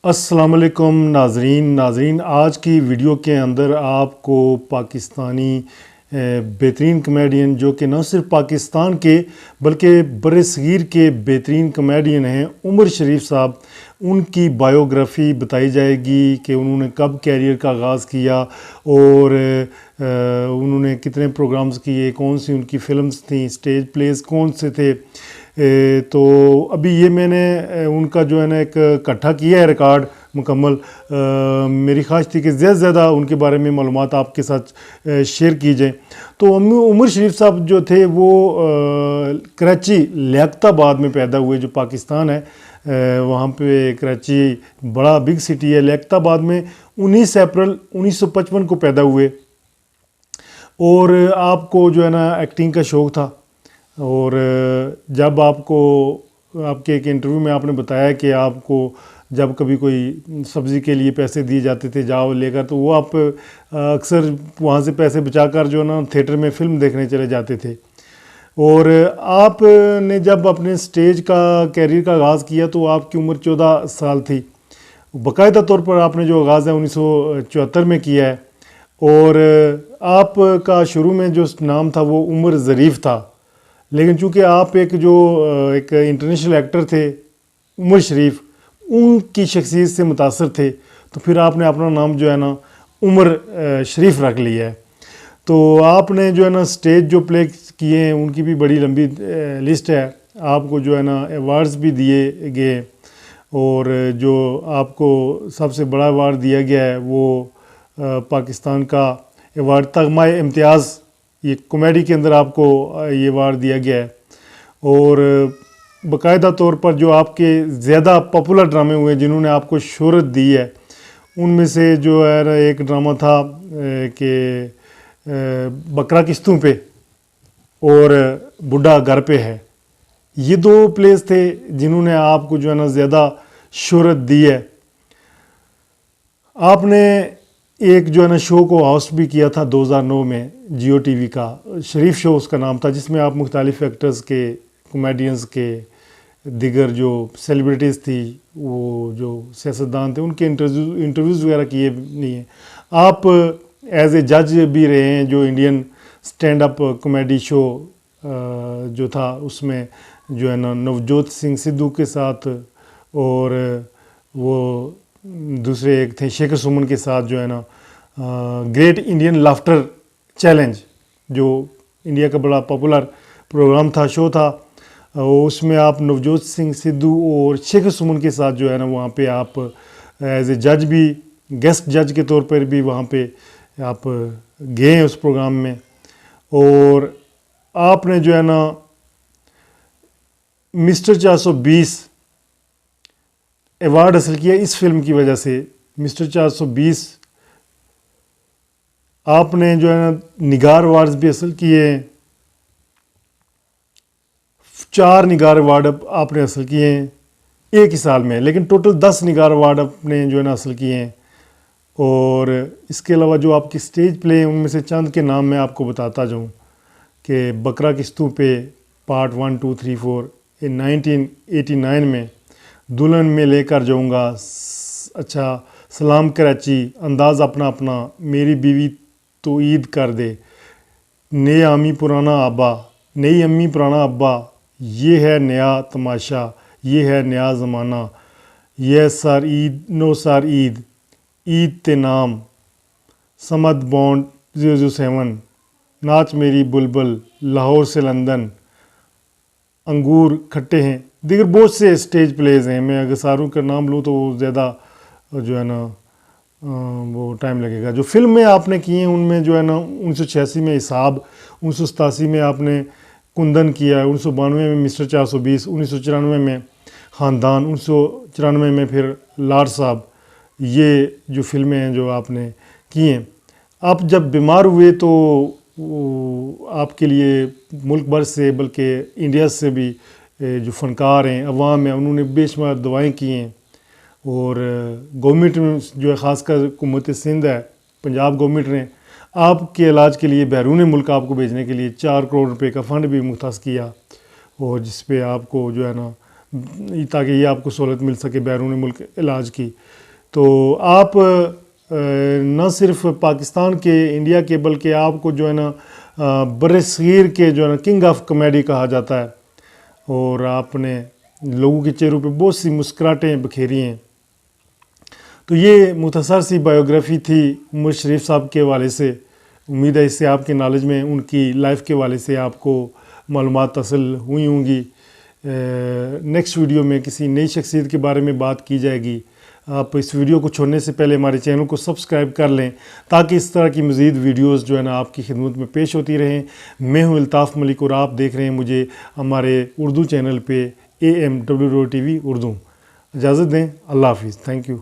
السلام علیکم ناظرین آج کی ویڈیو کے اندر آپ کو پاکستانی بہترین کمیڈین جو کہ نہ صرف پاکستان کے بلکہ بر صغیر کے بہترین کمیڈین ہیں عمر شریف صاحب، ان کی بائیوگرافی بتائی جائے گی کہ انہوں نے کب کیریئر کا آغاز کیا اور انہوں نے کتنے پروگرامز کیے، کون سی ان کی فلمز تھیں، اسٹیج پلیز کون سے تھے۔ تو ابھی یہ میں نے ان کا جو ہے نا ایک اکٹھا کیا ہے ریکارڈ مکمل۔ میری خواہش تھی کہ زیادہ سے زیادہ ان کے بارے میں معلومات آپ کے ساتھ شیئر کی جائیں۔ تو عمر شریف صاحب جو تھے وہ کراچی لیاقت آباد میں پیدا ہوئے، جو پاکستان ہے وہاں پہ کراچی بڑا بگ سٹی ہے۔ لیاقت آباد میں 19 اپریل 1955 کو پیدا ہوئے، اور آپ کو جو ہے نا ایکٹنگ کا شوق تھا، اور جب آپ کے ایک انٹرویو میں آپ نے بتایا کہ آپ کو جب کبھی کوئی سبزی کے لیے پیسے دیے جاتے تھے جاؤ لے کر، تو وہ آپ اکثر وہاں سے پیسے بچا کر جو ہے نا تھیٹر میں فلم دیکھنے چلے جاتے تھے۔ اور آپ نے جب اپنے اسٹیج کا کیریئر کا آغاز کیا تو آپ کی عمر 14 سال تھی۔ باقاعدہ طور پر آپ نے جو آغاز ہے 1974 میں کیا ہے، اور آپ کا شروع میں جو نام تھا وہ عمر ظریف تھا، لیکن چونکہ آپ ایک انٹرنیشنل ایکٹر تھے عمر شریف، ان کی شخصیت سے متاثر تھے، تو پھر آپ نے اپنا نام جو ہے نا عمر شریف رکھ لیا ہے۔ تو آپ نے جو ہے نا اسٹیج جو پلے کیے ہیں ان کی بھی بڑی لمبی لسٹ ہے، آپ کو جو ہے نا ایوارڈز بھی دیے گئے، اور جو آپ کو سب سے بڑا ایوارڈ دیا گیا ہے وہ پاکستان کا ایوارڈ تغمہ امتیاز، یہ کامیڈی کے اندر آپ کو یہ ایوارڈ دیا گیا ہے۔ اور باقاعدہ طور پر جو آپ کے زیادہ پاپولر ڈرامے ہوئے جنہوں نے آپ کو شہرت دی ہے، ان میں سے جو ہے نا ایک ڈرامہ تھا کہ بکرا قسطوں پہ اور بڈھا گھر پہ ہے، یہ دو پلیز تھے جنہوں نے آپ کو جو ہے نا زیادہ شہرت دی ہے۔ آپ نے ایک جو ہے نا شو کو ہوسٹ بھی کیا تھا 2009 میں جیو ٹی وی کا، شریف شو اس کا نام تھا، جس میں آپ مختلف ایکٹرز کے، کمیڈینز کے، دیگر جو سیلیبریٹیز تھی، وہ جو سیاستدان تھے، ان کے انٹرویوز وغیرہ کیے نہیں ہیں۔ آپ ایز اے جج بھی رہے ہیں، جو Indian stand up comedy show جو تھا اس میں جو ہے نا نوجوت سنگھ سدھو کے ساتھ، اور وہ دوسرے ایک تھے شیخر سمن کے ساتھ جو ہے نا گریٹ انڈین لافٹر چیلنج، جو انڈیا کا بڑا پاپولر پروگرام تھا، شو تھا، اس میں آپ نوجوت سنگھ سدھو اور شیخر سمن کے ساتھ جو ہے نا وہاں پہ آپ ایز اے جج بھی، گیسٹ جج کے طور پر بھی وہاں پہ آپ گئے ہیں اس پروگرام میں۔ اور آپ نے جو ہے نا مسٹر 420 ایوارڈ حاصل کیا اس فلم کی وجہ سے۔ مسٹر 420 آپ نے جو ہے نا نگار ایوارڈز بھی حاصل کیے ہیں، 4 نگار ایوارڈ آپ نے حاصل کیے ہیں ایک ہی سال میں، لیکن ٹوٹل 10 نگار ایوارڈ آپ نے جو ہے نا حاصل کیے ہیں۔ اور اس کے علاوہ جو آپ کی اسٹیج پلے ہیں ان میں سے چند کے نام میں آپ کو بتاتا جاؤں کہ بکرا قسطوں پہ پارٹ 1 2 3 4 1989 میں، دلہن میں لے کر جاؤں گا، اچھا سلام کراچی، انداز اپنا اپنا، میری بیوی تو عید کر دے، نئے امی پرانا ابا، نئی امی پرانا ابا، یہ ہے نیا تماشا، یہ ہے نیا زمانہ، یہ سار عید نو سار عید، عید تے نام، سمد بانڈ 007، ناچ میری بلبل، لاہور سے لندن، انگور کھٹے ہیں، دیگر بہت سے اسٹیج پلیز ہیں۔ میں اگر ساروں کا نام لوں تو وہ زیادہ جو ہے نا وہ ٹائم لگے گا۔ جو فلم میں آپ نے کی ہیں ان میں جو ہے نا 1986 میں حساب، 1987 میں آپ نے کندن کیا ہے، 1992 میں مسٹر 420، 1994 میں خاندان، 1994 میں پھر لاڈ صاحب، یہ جو فلمیں ہیں جو آپ نے کی ہیں۔ آپ جب بیمار ہوئے تو آپ کے لیے ملک بھر سے بلکہ انڈیا سے بھی جو فنکار ہیں، عوام ہیں، انہوں نے بے شمار دعائیں کی ہیں، اور گورنمنٹ میں جو ہے خاص کر حکومت سندھ ہے، پنجاب گورنمنٹ نے آپ کے علاج کے لیے بیرون ملک آپ کو بھیجنے کے لیے 4 کروڑ روپے کا فنڈ بھی مختص کیا، اور جس پہ آپ کو جو ہے نا تاکہ یہ آپ کو سہولت مل سکے بیرون ملک علاج کی. تو آپ نہ صرف پاکستان کے انڈیا کے بلکہ آپ کو جو ہے نا بر صغیر کے جو ہے نا کنگ آف کامیڈی کہا جاتا ہے, اور آپ نے لوگوں کے چہروں پہ بہت سی مسکراہٹیں بکھیری ہیں. تو یہ مختصر سی بایوگرافی تھی عمر شریف صاحب کے حوالے سے. امید ہے اس سے آپ کے نالج میں ان کی لائف کے حوالے سے آپ کو معلومات حاصل ہوئی ہوں گی. نیکسٹ ویڈیو میں کسی نئی شخصیت کے بارے میں بات کی جائے گی. آپ اس ویڈیو کو چھوڑنے سے پہلے ہمارے چینل کو سبسکرائب کر لیں تاکہ اس طرح کی مزید ویڈیوز جو ہے نا آپ کی خدمت میں پیش ہوتی رہیں. میں ہوں الطاف ملک اور آپ دیکھ رہے ہیں مجھے ہمارے اردو چینل پہ AMWO TV اردو. اجازت دیں, اللہ حافظ, تھینک یو.